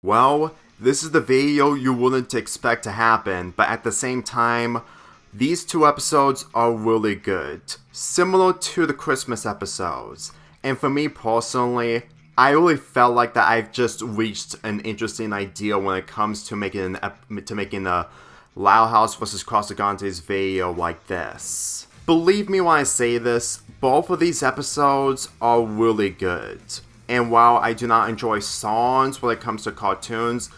Well, this is the video you wouldn't expect to happen, but at the same time, these two episodes are really good, similar to the Christmas episodes. And for me personally, I really felt like that I've just reached an interesting idea when it comes to making a Loud House vs. Casagrandes video like this. Believe me when I say this, both of these episodes are really good. And while I do not enjoy songs when it comes to cartoons,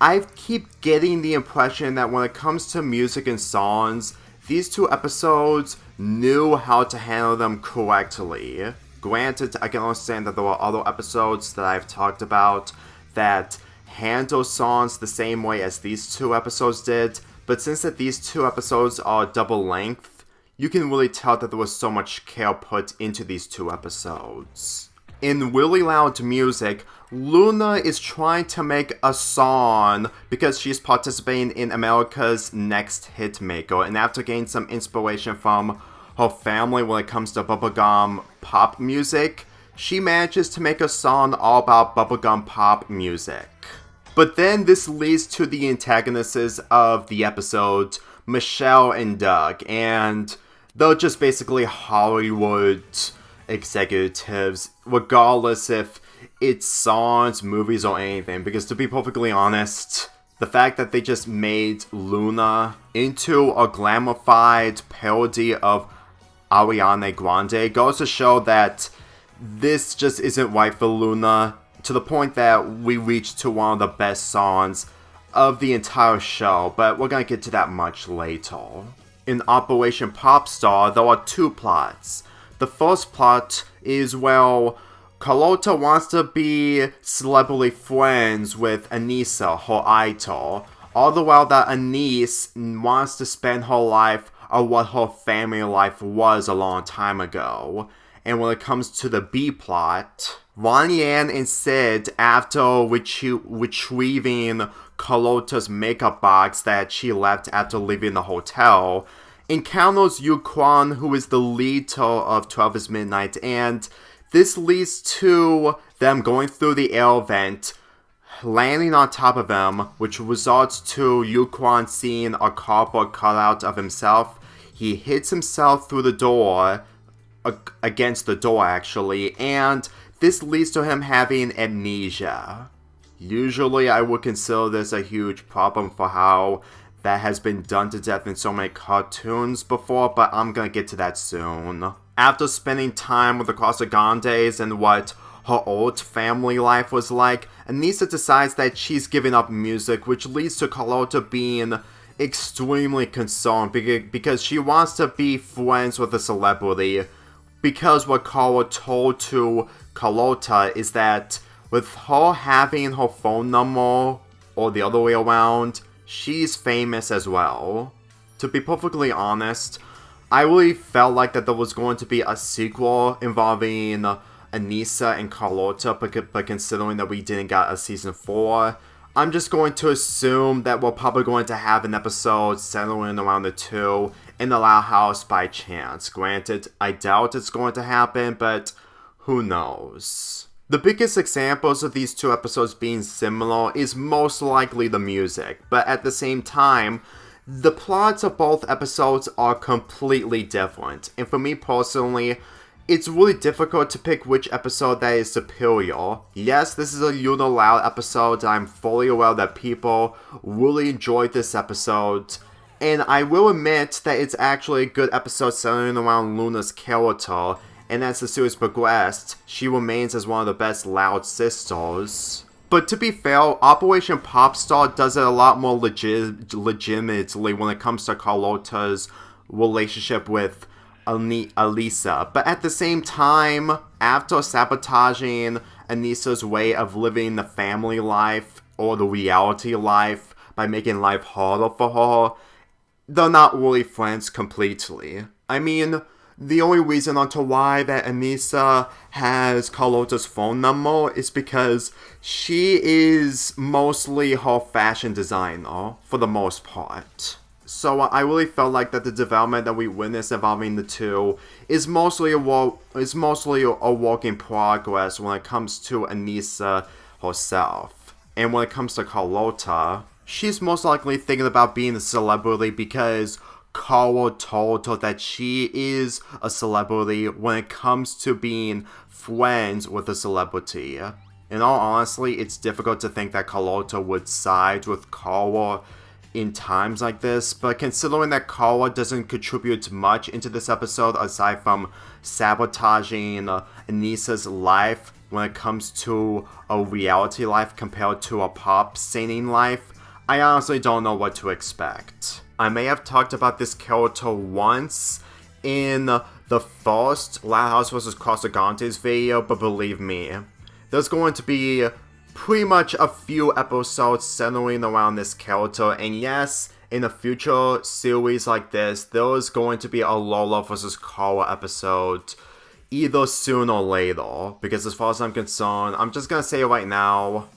I keep getting the impression that when it comes to music and songs, these two episodes knew how to handle them correctly. Granted, I can understand that there were other episodes that I've talked about that handle songs the same way as these two episodes did, but since that these two episodes are double length, you can really tell that there was so much care put into these two episodes. In really loud music, Luna is trying to make a song because she's participating in America's Next Hitmaker, and after getting some inspiration from her family when it comes to bubblegum pop music, she manages to make a song all about bubblegum pop music. But then this leads to the antagonists of the episode, Michelle and Doug, and they're just basically Hollywood executives, regardless if it's songs, movies, or anything, because to be perfectly honest, the fact that they just made Luna into a glamified parody of Ariana Grande goes to show that this just isn't right for Luna, to the point that we reached to one of the best songs of the entire show, but we're gonna get to that much later. In Operation Popstar, there are two plots. The first plot is, well, Carlota wants to be celebrity friends with Anissa, her idol, all the while that Anise wants to spend her life on what her family life was a long time ago. And when it comes to the B plot, Ronnie Ann and Sid, after retrieving Carlota's makeup box that she left after leaving the hotel, encounters Yukon, who is the leader of 12 is Midnight, and this leads to them going through the air vent, landing on top of him, which results to Yukon seeing a cardboard cutout of himself. He hits himself through the door, against the door actually, and this leads to him having amnesia. Usually I would consider this a huge problem for how that has been done to death in so many cartoons before, but I'm gonna get to that soon. After spending time with the Casagrandes and what her old family life was like, Anissa decides that she's giving up music, which leads to Carlota being extremely concerned because she wants to be friends with a celebrity. Because what Carla told to Carlota is that with her having her phone number, or the other way around, she's famous as well. To be perfectly honest, I really felt like that there was going to be a sequel involving Anissa and Carlota, but considering that we didn't get a season 4, I'm just going to assume that we're probably going to have an episode centering around the two in the Loud House by chance. Granted, I doubt it's going to happen, but who knows. The biggest examples of these two episodes being similar is most likely the music, but at the same time, the plots of both episodes are completely different, and for me personally, it's really difficult to pick which episode that is superior. Yes, this is a Luna Loud episode, and I'm fully aware that people really enjoyed this episode, and I will admit that it's actually a good episode centering around Luna's character, and as the series progressed, she remains as one of the best Loud sisters. But to be fair, Operation Popstar does it a lot more legitimately when it comes to Carlota's relationship with Alisa. But at the same time, after sabotaging Anissa's way of living the family life, or the reality life, by making life harder for her, they're not really friends completely. I mean, the only reason onto why that Anissa has Carlota's phone number is because she is mostly her fashion designer, for the most part. So I really felt like that the development that we witnessed involving the two is mostly a work in progress when it comes to Anissa herself. And when it comes to Carlota, she's most likely thinking about being a celebrity because Carl told her that she is a celebrity when it comes to being friends with a celebrity. In all honesty, it's difficult to think that Carlota would side with Carl in times like this, but considering that Carl doesn't contribute much into this episode aside from sabotaging Anissa's life when it comes to a reality life compared to a pop singing life, I honestly don't know what to expect. I may have talked about this character once in the first Loud House vs. Casagrandes video, but believe me, there's going to be pretty much a few episodes centering around this character, and yes, in a future series like this, there is going to be a Lola vs. Cara episode either soon or later, because as far as I'm concerned, I'm just gonna say it right now,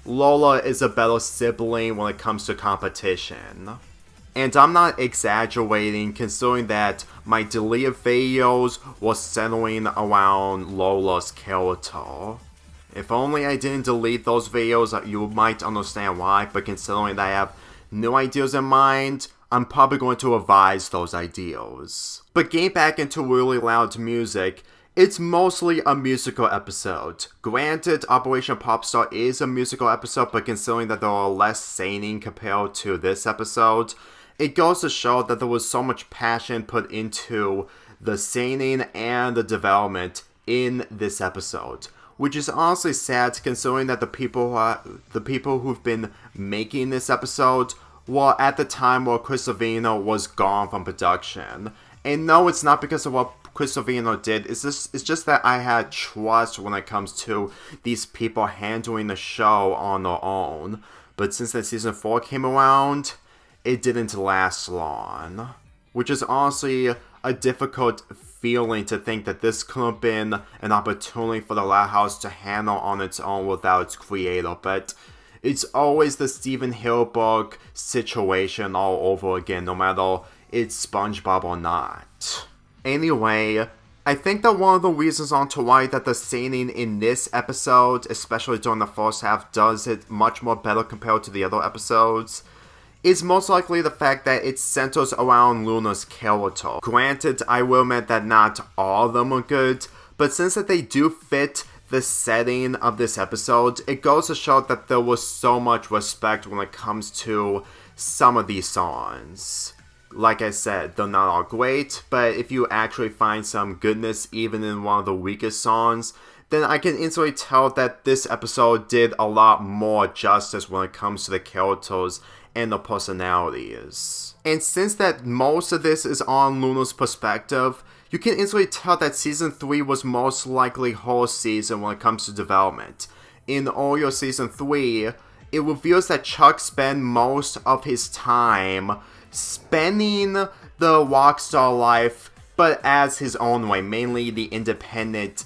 Lola is a better sibling when it comes to competition. And I'm not exaggerating considering that my deleted videos were centering around Lola's character. If only I didn't delete those videos, you might understand why, but considering that I have new ideas in mind, I'm probably going to revise those ideas. But getting back into really loud music, it's mostly a musical episode. Granted, Operation Popstar is a musical episode, but considering that there are less singing compared to this episode, it goes to show that there was so much passion put into the singing and the development in this episode. Which is honestly sad considering that the people who've been making this episode were at the time where Chris Savino was gone from production. And no, it's not because of what Chris Savino did, it's just that I had trust when it comes to these people handling the show on their own. But since the season 4 came around, it didn't last long. Which is honestly a difficult feeling to think that this could have been an opportunity for the Loud House to handle on its own without its creator, but it's always the Steven Hilberg situation all over again, no matter it's SpongeBob or not. Anyway, I think that one of the reasons onto why that the singing in this episode, especially during the first half, does it much more better compared to the other episodes, is most likely the fact that it centers around Luna's character. Granted, I will admit that not all of them are good, but since that they do fit the setting of this episode, it goes to show that there was so much respect when it comes to some of these songs. Like I said, they're not all great, but if you actually find some goodness even in one of the weakest songs, then I can instantly tell that this episode did a lot more justice when it comes to the characters and the personalities. And since that most of this is on Luna's perspective, you can instantly tell that Season 3 was most likely her season when it comes to development. In earlier Season 3, it reveals that Chuck spent most of his time spending the rockstar life, but as his own way, mainly the independent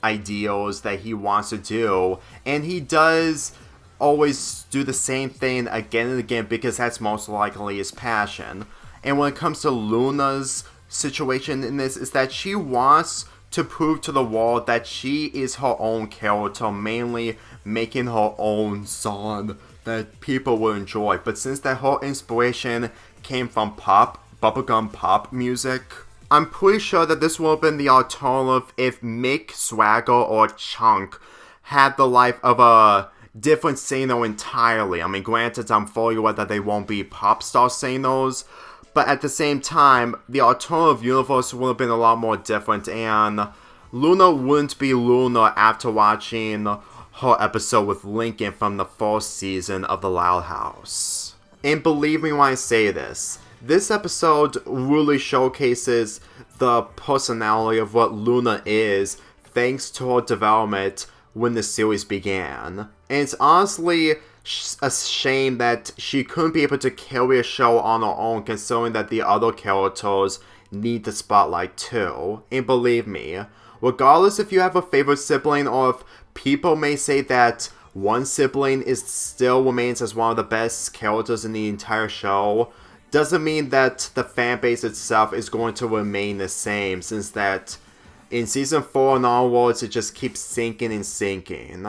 ideals that he wants to do, and he does always do the same thing again and again because that's most likely his passion. And when it comes to Luna's situation in this, is that she wants to prove to the world that she is her own character, mainly making her own song that people will enjoy. But since that her inspiration came from pop, bubblegum pop music, I'm pretty sure that this would have been the alternative if Mick, Swagger, or Chunk had the life of a different singer entirely. I mean, granted, I'm fully aware that they won't be Popstar singers, but at the same time, the alternative universe would have been a lot more different, and Luna wouldn't be Luna after watching her episode with Lincoln from the first season of The Loud House. And believe me when I say this episode really showcases the personality of what Luna is thanks to her development when the series began. And it's honestly a shame that she couldn't be able to carry a show on her own considering that the other characters need the spotlight too. And believe me, regardless if you have a favorite sibling or if people may say that one sibling still remains as one of the best characters in the entire show, doesn't mean that the fan base itself is going to remain the same, since that in Season 4 and onwards it just keeps sinking and sinking.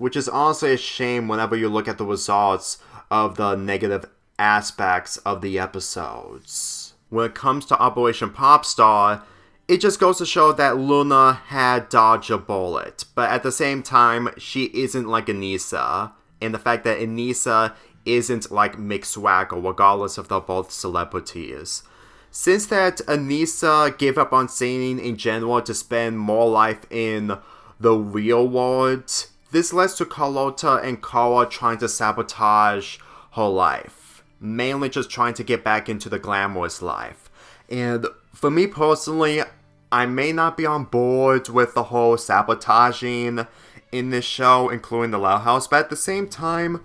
which is honestly a shame whenever you look at the results of the negative aspects of the episodes. When it comes to Operation Popstar, it just goes to show that Luna had dodged a bullet, but at the same time, she isn't like Anissa, and the fact that Anissa isn't like Mick Swagger, regardless if they're both celebrities. Since that Anissa gave up on singing in general to spend more life in the real world, this leads to Carlota and Cara trying to sabotage her life, mainly just trying to get back into the glamorous life. And for me personally, I may not be on board with the whole sabotaging in this show, including the Loud House, but at the same time,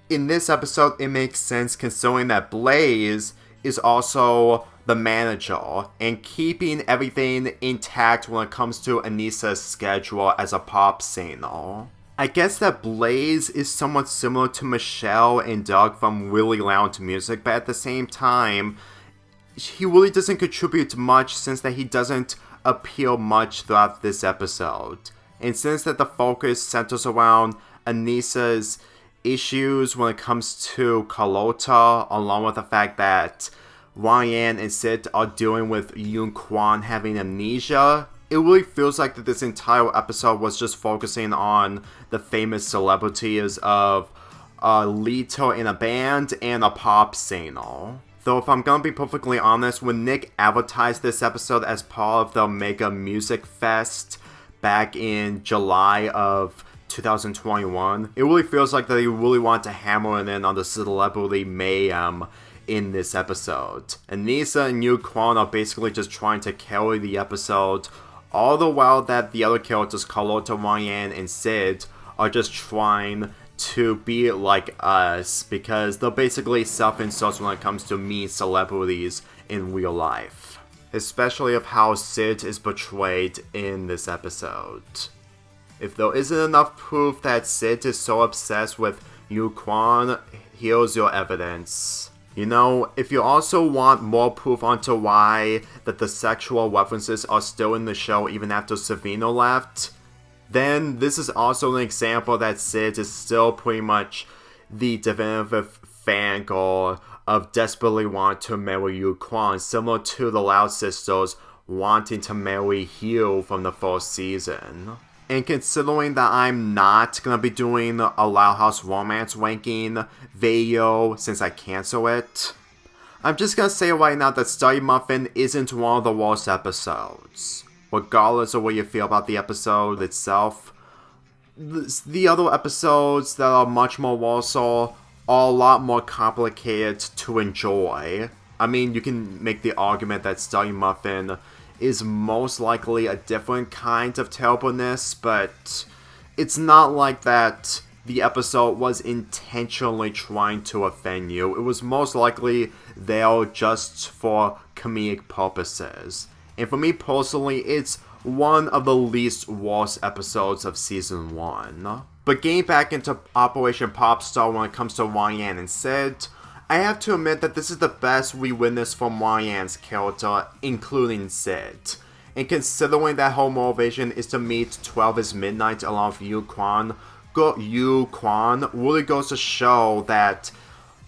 in this episode, it makes sense considering that Blaze is also the manager and keeping everything intact when it comes to Anissa's schedule as a pop singer. I guess that Blaze is somewhat similar to Michelle and Doug from Really Loud Music, but at the same time, he really doesn't contribute much since that he doesn't appear much throughout this episode. And since that the focus centers around Anissa's issues when it comes to Carlota, along with the fact that Ryan and Sid are dealing with Yoon Kwon having amnesia, it really feels like that this entire episode was just focusing on the famous celebrities of a leader in a band and a pop singer. Though if I'm gonna be perfectly honest, when Nick advertised this episode as part of the Mega Music Fest back in July of 2021, it really feels like that he really wanted to hammer it in on the celebrity mayhem in this episode. Anissa and Yoon Kwon are basically just trying to carry the episode, all the while that the other characters, Carlota, Ryan, and Sid, are just trying to be like us, because they're basically self-insults when it comes to meeting celebrities in real life. Especially of how Sid is portrayed in this episode. If there isn't enough proof that Sid is so obsessed with Yoon Kwon, here's your evidence. You know, if you also want more proof onto why that the sexual references are still in the show even after Savino left, then this is also an example that Sid is still pretty much the definitive fangirl of desperately wanting to marry Yoon Kwon, similar to the Loud Sisters wanting to marry Hugh from the first season. And considering that I'm not going to be doing a Loud House romance ranking video since I cancel it, I'm just going to say right now that Study Muffin isn't one of the worst episodes. Regardless of what you feel about the episode itself, the other episodes that are much more worse are a lot more complicated to enjoy. I mean, you can make the argument that Study Muffin is most likely a different kind of terribleness, but it's not like that the episode was intentionally trying to offend you. It was most likely there just for comedic purposes. And for me personally, it's one of the least worst episodes of Season 1. But getting back into Operation Popstar when it comes to Ryan and Sid, I have to admit that this is the best we witnessed from Ryan's character, including Sid. And considering that whole motivation is to meet 12 is Midnight along with Yoon Kwon really goes to show that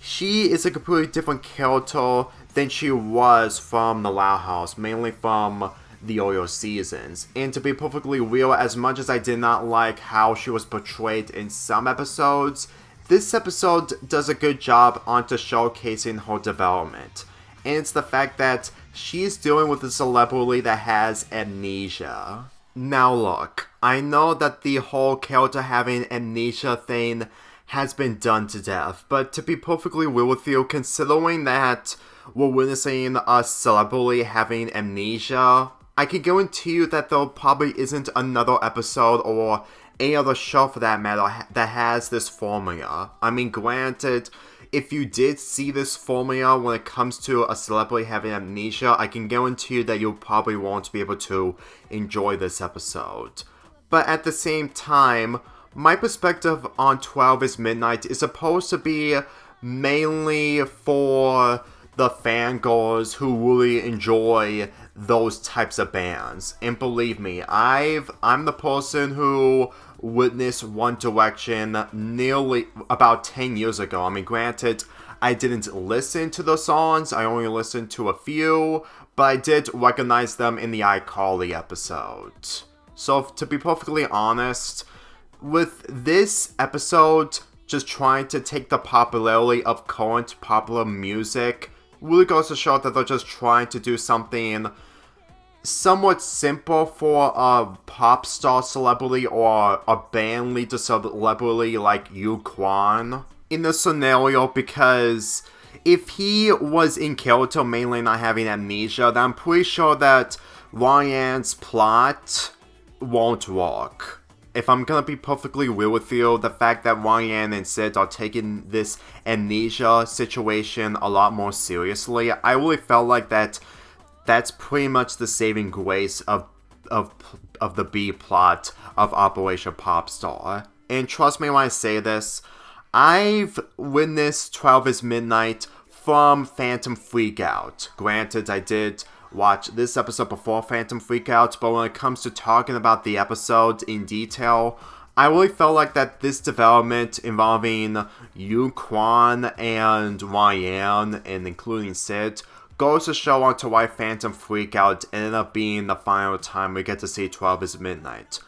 she is a completely different character than she was from the Loud House, mainly from the earlier seasons. And to be perfectly real, as much as I did not like how she was portrayed in some episodes, this episode does a good job onto showcasing her development. And it's the fact that she's dealing with a celebrity that has amnesia. Now look, I know that the whole character having amnesia thing has been done to death, but to be perfectly real with you, considering that we're witnessing a celebrity having amnesia, I can guarantee you that there probably isn't another episode or any other show for that matter that has this formula. I mean, granted, if you did see this formula when it comes to a celebrity having amnesia, I can guarantee you that you probably won't be able to enjoy this episode. But at the same time, my perspective on 12 is Midnight is supposed to be mainly for the fangirls who really enjoy those types of bands. And believe me, I'm the person who witnessed One Direction nearly about 10 years ago. I mean, granted, I didn't listen to the songs, I only listened to a few, but I did recognize them in the iCarly episode. So, to be perfectly honest, with this episode just trying to take the popularity of current popular music, really goes to show that they're just trying to do something somewhat simple for a pop star celebrity or a band leader celebrity like Yu Kwan in this scenario, because if he was in character mainly not having amnesia, then I'm pretty sure that Ryan's plot won't work. If I'm gonna be perfectly real with you, the fact that Ryan and Sid are taking this amnesia situation a lot more seriously, I really felt like that's pretty much the saving grace of the B plot of Operation Popstar. And trust me when I say this, I've witnessed 12 is Midnight from Phantom Freakout. Granted, I did watch this episode before Phantom Freakout, but when it comes to talking about the episode in detail, I really felt like that this development involving Yu Kwan and Ryan, and including Sid, goes to show onto why Phantom Freakout ended up being the final time we get to see 12 is Midnight.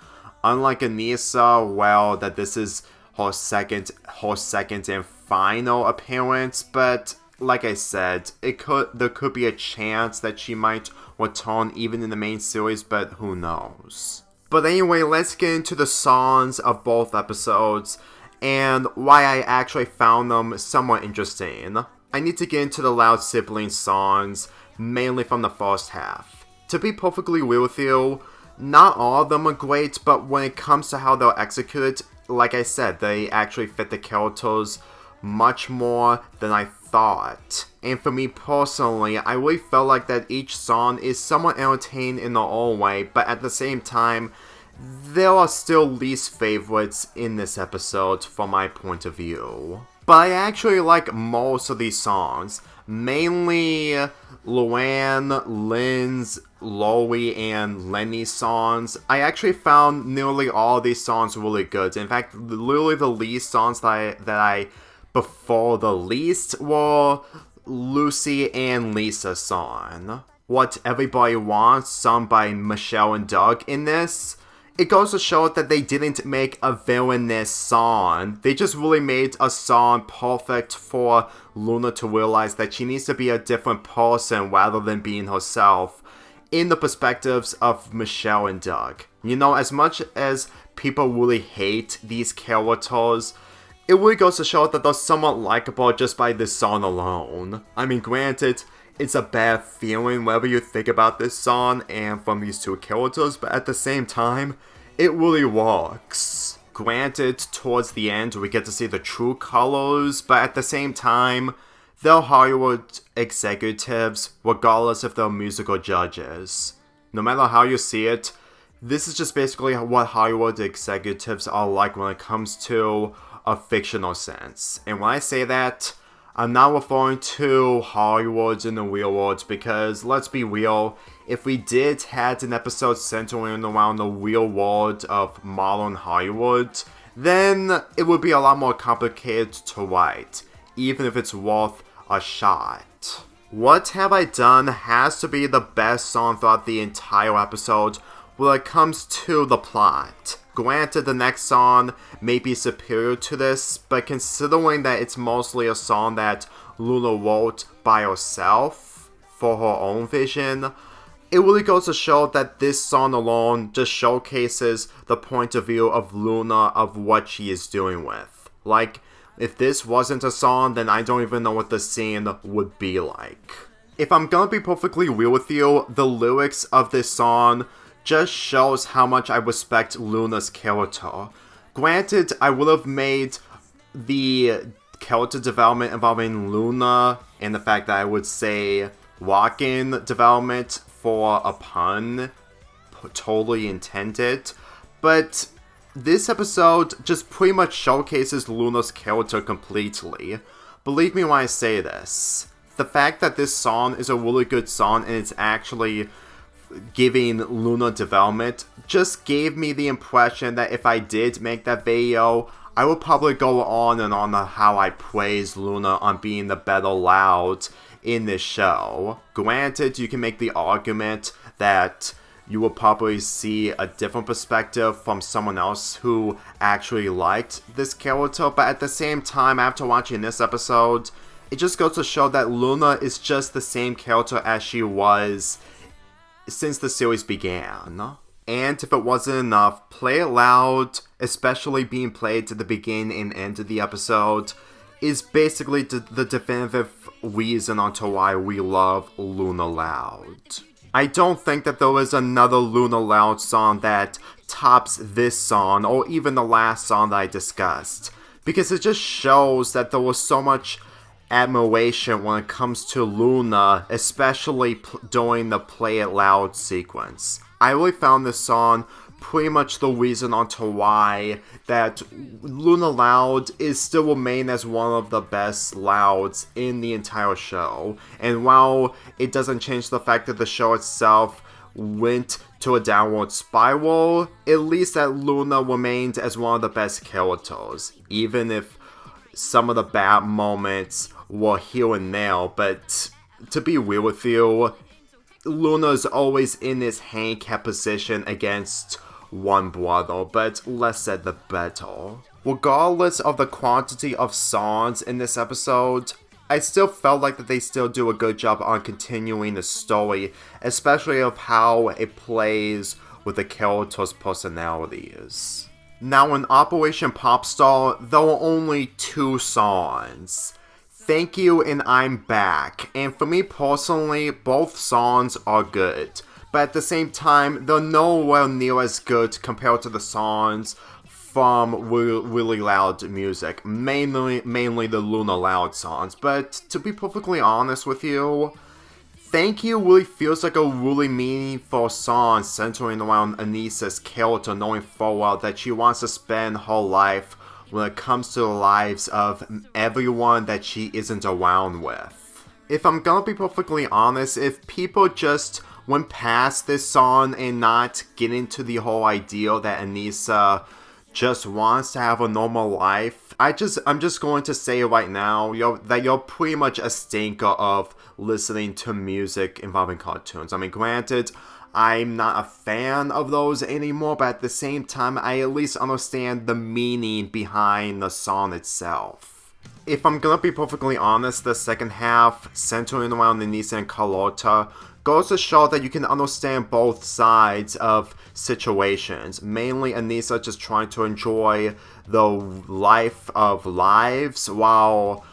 Unlike Anissa, well, that this is her second and final appearance, but like I said, there could be a chance that she might return even in the main series, but who knows. But anyway, let's get into the songs of both episodes and why I actually found them somewhat interesting. I need to get into the Loud Siblings songs, mainly from the first half. To be perfectly real with you, not all of them are great, but when it comes to how they're executed, like I said, they actually fit the characters much more than I thought. And for me personally, I really felt like that each song is somewhat entertaining in their own way, but at the same time, there are still least favorites in this episode from my point of view. But I actually like most of these songs, mainly Luann, Lynn's, Loey, and Lenny's songs. I actually found nearly all of these songs really good. In fact, literally the least songs that I prefer the least were Lucy and Lisa's song. What Everybody Wants, sung by Michelle and Doug in this. It goes to show that they didn't make a villainous song. They just really made a song perfect for Luna to realize that she needs to be a different person rather than being herself, in the perspectives of Michelle and Doug. You know, as much as people really hate these characters, it really goes to show that they're somewhat likable just by this song alone. I mean, granted, it's a bad feeling whenever you think about this song and from these two characters, but at the same time, it really works. Granted, towards the end, we get to see the true colors, but at the same time, they're Hollywood executives, regardless if they're musical judges. No matter how you see it, this is just basically what Hollywood executives are like when it comes to a fictional sense. And when I say that, I'm not referring to Hollywood in the real world, because let's be real, if we did had an episode centering around the real world of modern Hollywood, then it would be a lot more complicated to write, even if it's worth a shot. What Have I Done has to be the best song throughout the entire episode when it comes to the plot. Granted, the next song may be superior to this, but considering that it's mostly a song that Luna wrote by herself for her own vision, it really goes to show that this song alone just showcases the point of view of Luna of what she is doing with. Like, if this wasn't a song, then I don't even know what the scene would be like. If I'm gonna be perfectly real with you, the lyrics of this song just shows how much I respect Luna's character. Granted, I would have made the character development involving Luna and the fact that I would say walk-in development for a pun totally intended, but this episode just pretty much showcases Luna's character completely. Believe me when I say this. The fact that this song is a really good song and it's actually giving Luna development just gave me the impression that if I did make that video, I would probably go on and on how I praise Luna on being the better Loud in this show. Granted, you can make the argument that you will probably see a different perspective from someone else who actually liked this character, but at the same time, after watching this episode, it just goes to show that Luna is just the same character as she was since the series began. And if it wasn't enough, Play It Loud, especially being played to the beginning and end of the episode, is basically the definitive reason onto why we love Luna Loud. I don't think that there is another Luna Loud song that tops this song, or even the last song that I discussed, because it just shows that there was so much admiration when it comes to Luna, especially during the Play It Loud sequence. I really found this song pretty much the reason onto why that Luna Loud is still remain as one of the best Louds in the entire show. And while it doesn't change the fact that the show itself went to a downward spiral, at least that Luna remained as one of the best characters, even if some of the bad moments were here and there. But to be real with you, Luna's always in this handicap position against one brother, but less said the better. Regardless of the quantity of songs in this episode, I still felt like that they still do a good job on continuing the story, especially of how it plays with the characters' personalities. Now in Operation Popstar, there were only 2 songs. Thank You and I'm Back, and for me personally, both songs are good. But at the same time, they're nowhere near as good compared to the songs from really loud music. Mainly the Luna Loud songs. But to be perfectly honest with you, Thank You really feels like a really meaningful song centering around Anissa's character, knowing full well that she wants to spend her life when it comes to the lives of everyone that she isn't around with. If I'm gonna be perfectly honest, if people just went past this song and not get into the whole idea that Anissa just wants to have a normal life, I'm just going to say right now, that you're pretty much a stinker of listening to music involving cartoons. I mean, granted, I'm not a fan of those anymore, but at the same time, I at least understand the meaning behind the song itself. If I'm gonna be perfectly honest, the second half, centering around Anissa and Carlotta, goes to show that you can understand both sides of situations. Mainly Anissa just trying to enjoy the life of lives, while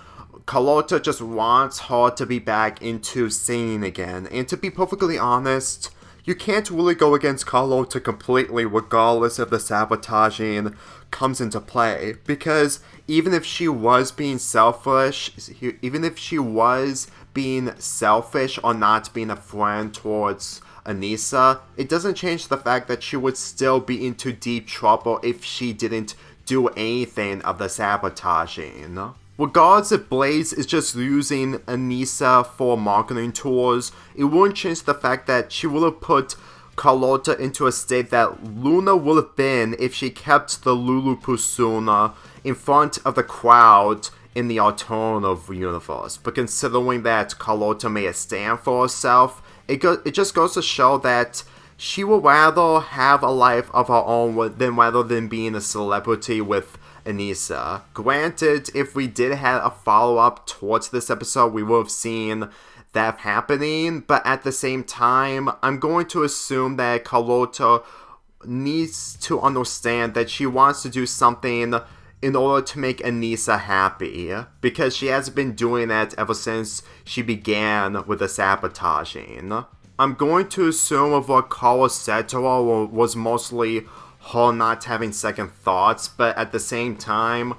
Carlotta just wants her to be back into singing again. And to be perfectly honest, you can't really go against Carlotta completely regardless if the sabotaging comes into play, because even if she was being selfish, or not being a friend towards Anissa, it doesn't change the fact that she would still be into deep trouble if she didn't do anything of the sabotaging. Regardless if Blaze is just using Anissa for marketing tours, it wouldn't change the fact that she would have put Carlotta into a state that Luna would have been if she kept the Lulu Pusuna in front of the crowd in the alternative universe. But considering that Carlotta made a stand for herself, it just goes to show that she would rather have a life of her own rather than being a celebrity with Anissa. Granted, if we did have a follow-up towards this episode, we would have seen that happening, but at the same time, I'm going to assume that Carlotta needs to understand that she wants to do something in order to make Anissa happy, because she hasn't been doing that ever since she began with the sabotaging. I'm going to assume of what Carla said to her was mostly her not having second thoughts, but at the same time,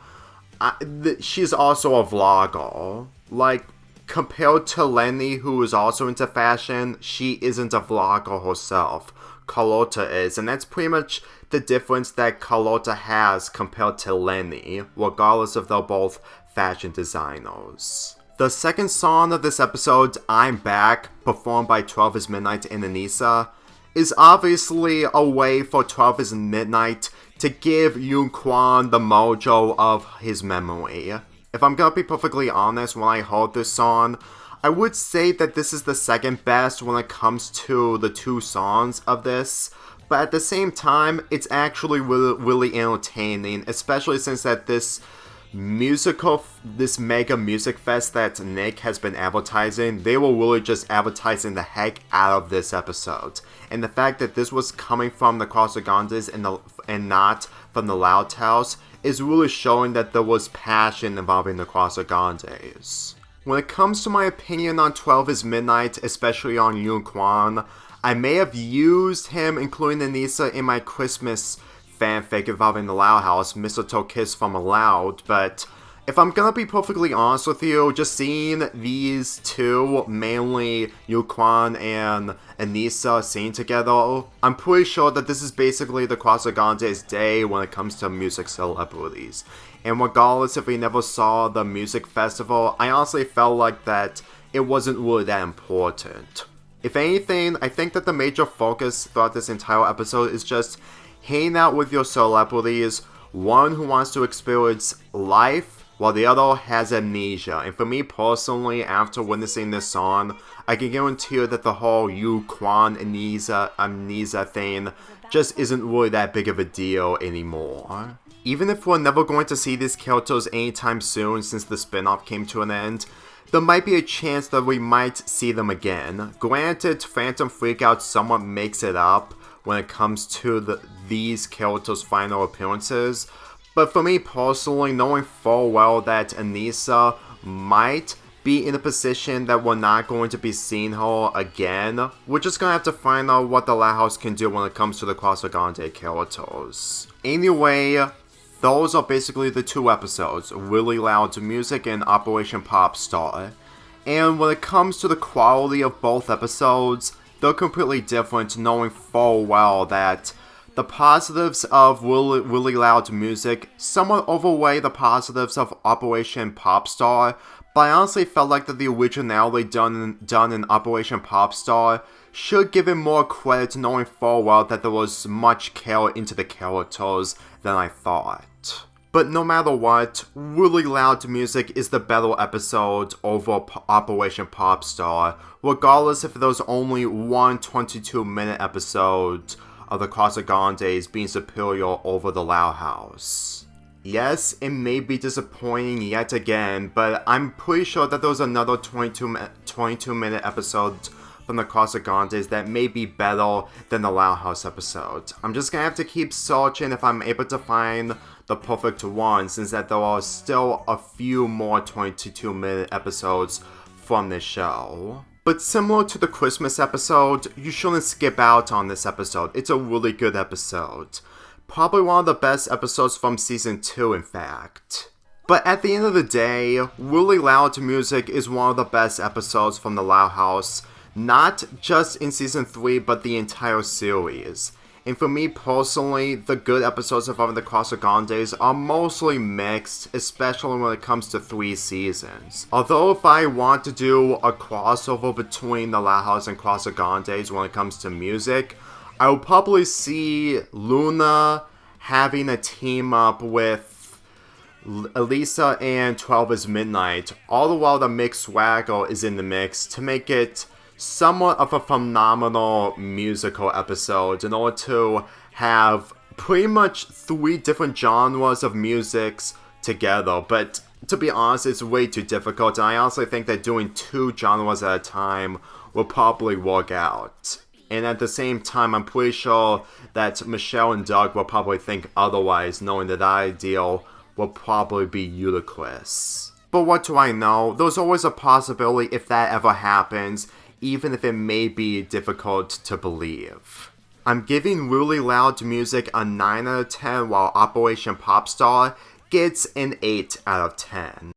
she's also a vlogger. Like, compared to Lenny, who is also into fashion, she isn't a vlogger herself. Carlotta is, and that's pretty much the difference that Carlotta has compared to Lenny, regardless if they're both fashion designers. The second song of this episode, I'm Back, performed by 12 is Midnight and Anissa, is obviously a way for 12 is Midnight to give Yoon Kwan the mojo of his memory. If I'm gonna be perfectly honest, when I heard this song, I would say that this is the second best when it comes to the two songs of this, but at the same time, it's actually really entertaining, especially since that this mega music fest that Nick has been advertising, they were really just advertising the heck out of this episode. And the fact that this was coming from the Casagrandes and not from the Loud House is really showing that there was passion involving the Casagrandes. When it comes to my opinion on 12 is Midnight, especially on Yoon Kwan, I may have used him, including Anissa, in my Christmas fanfic involving the Loud House, Mistletoe Kiss from Aloud, but if I'm gonna be perfectly honest with you, just seeing these two, mainly Yoon Kwan and Anissa, sing together, I'm pretty sure that this is basically the Casagrandes' day when it comes to music celebrities. And regardless if we never saw the music festival, I honestly felt like that it wasn't really that important. If anything, I think that the major focus throughout this entire episode is just hanging out with your celebrities, one who wants to experience life, while the other has amnesia. And for me personally, after witnessing this song, I can guarantee you that the whole Yoon Kwan amnesia thing just isn't really that big of a deal anymore. Even if we're never going to see these characters anytime soon since the spin-off came to an end, there might be a chance that we might see them again. Granted, Phantom Freakout somewhat makes it up when it comes to these characters' final appearances, but for me personally, knowing full well that Anissa might be in a position that we're not going to be seeing her again, we're just gonna have to find out what the Loud House can do when it comes to the Casagrandes characters. Anyway, those are basically the two episodes, Really Loud Music and Operation Popstar. And when it comes to the quality of both episodes, they're completely different, knowing full well that the positives of really Loud Music somewhat overweigh the positives of Operation Popstar, but I honestly felt like that the originality done in Operation Popstar should give it more credit, knowing full well that there was much care into the characters than I thought. But no matter what, Really Loud Music is the better episode over Operation Popstar, regardless if there's only one 22-minute episode of the Casagrandes being superior over the Loud House. Yes, it may be disappointing yet again, but I'm pretty sure that there's another 22-minute episode from the Casagrandes that may be better than the Loud House episode. I'm just gonna have to keep searching if I'm able to find the perfect one, since that there are still a few more 22-minute episodes from this show. But similar to the Christmas episode, you shouldn't skip out on this episode. It's a really good episode. Probably one of the best episodes from Season 2, in fact. But at the end of the day, Really Loud Music is one of the best episodes from the Loud House, not just in Season 3, but the entire series. And for me personally, the good episodes of the Casagrandes are mostly mixed, especially when it comes to 3 seasons. Although if I want to do a crossover between the Loud House and Casagrandes when it comes to music, I would probably see Luna having a team up with Elisa and 12 is Midnight, all the while the Mick Swagger is in the mix to make it somewhat of a phenomenal musical episode in order to have pretty much 3 different genres of musics together. But to be honest, it's way too difficult, and I honestly think that doing 2 genres at a time will probably work out. And at the same time, I'm pretty sure that Michelle and Doug will probably think otherwise, knowing that ideal will probably be ludicrous. But what do I know? There's always a possibility if that ever happens, even if it may be difficult to believe. I'm giving Really Loud Music a 9 out of 10, while Operation Popstar gets an 8 out of 10.